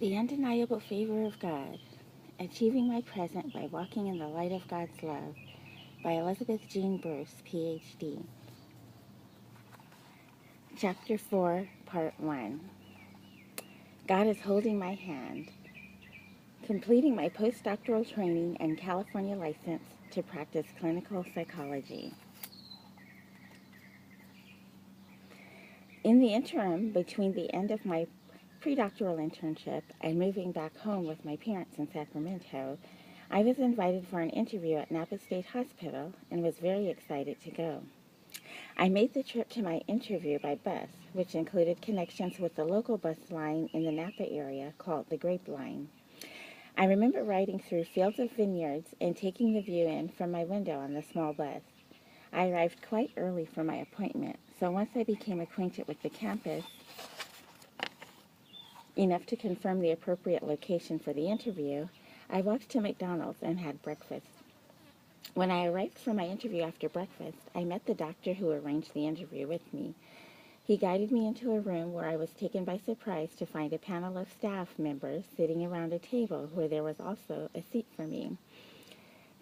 The Undeniable Favor of God, Achieving My Present by Walking in the Light of God's Love by Elizabeth Jean Bruce, Ph.D. Chapter 4, Part 1. God is holding my hand. Completing my postdoctoral training and California license to practice clinical psychology. In the interim between the end of my predoctoral internship and moving back home with my parents in Sacramento, I was invited for an interview at Napa State Hospital and was very excited to go. I made the trip to my interview by bus, which included connections with the local bus line in the Napa area called the Grape Line. I remember riding through fields of vineyards and taking the view in from my window on the small bus. I arrived quite early for my appointment, so once I became acquainted with the campus, enough to confirm the appropriate location for the interview, I walked to McDonald's and had breakfast. When I arrived for my interview after breakfast, I met the doctor who arranged the interview with me. He guided me into a room where I was taken by surprise to find a panel of staff members sitting around a table where there was also a seat for me.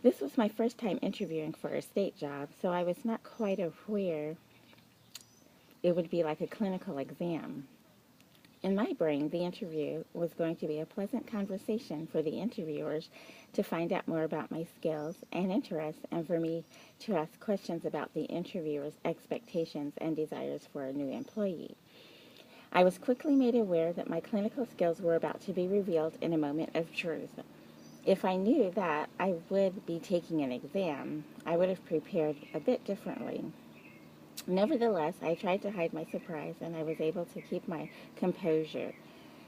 This was my first time interviewing for a state job, so I was not quite aware it would be like a clinical exam. In my brain, the interview was going to be a pleasant conversation for the interviewers to find out more about my skills and interests, and for me to ask questions about the interviewer's expectations and desires for a new employee. I was quickly made aware that my clinical skills were about to be revealed in a moment of truth. If I knew that I would be taking an exam, I would have prepared a bit differently. Nevertheless, I tried to hide my surprise, and I was able to keep my composure.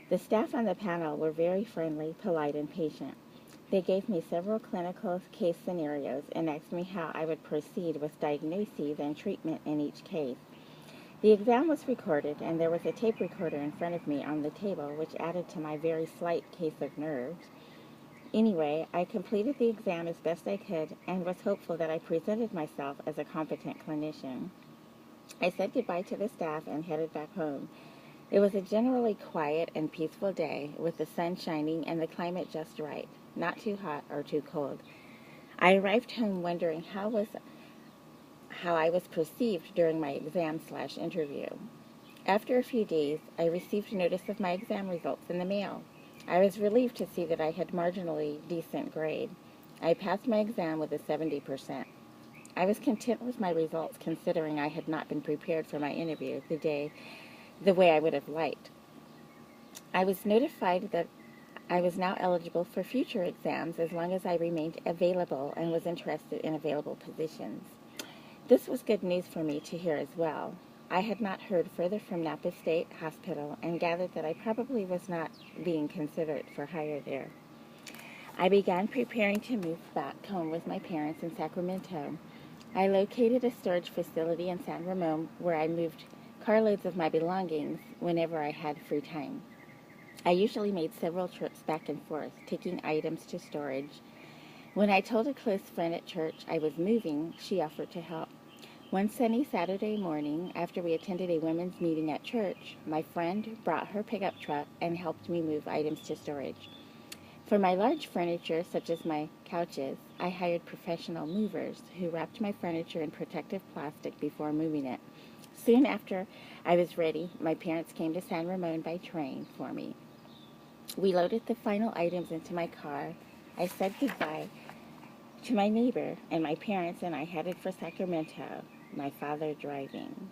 The staff on the panel were very friendly, polite, and patient. They gave me several clinical case scenarios and asked me how I would proceed with diagnoses and treatment in each case. The exam was recorded, and there was a tape recorder in front of me on the table, which added to my very slight case of nerves. Anyway, I completed the exam as best I could and was hopeful that I presented myself as a competent clinician. I said goodbye to the staff and headed back home. It was a generally quiet and peaceful day, with the sun shining and the climate just right, not too hot or too cold. I arrived home wondering how I was perceived during my exam/interview. After a few days, I received notice of my exam results in the mail. I was relieved to see that I had marginally decent grade. I passed my exam with a 70%. I was content with my results, considering I had not been prepared for my interview the way I would have liked. I was notified that I was now eligible for future exams as long as I remained available and was interested in available positions. This was good news for me to hear as well. I had not heard further from Napa State Hospital and gathered that I probably was not being considered for hire there. I began preparing to move back home with my parents in Sacramento. I located a storage facility in San Ramon where I moved carloads of my belongings whenever I had free time. I usually made several trips back and forth, taking items to storage. When I told a close friend at church I was moving, she offered to help. One sunny Saturday morning, after we attended a women's meeting at church, my friend brought her pickup truck and helped me move items to storage. For my large furniture, such as my couches, I hired professional movers who wrapped my furniture in protective plastic before moving it. Soon after I was ready, my parents came to San Ramon by train for me. We loaded the final items into my car. I said goodbye to my neighbor, and my parents and I headed for Sacramento, my father driving.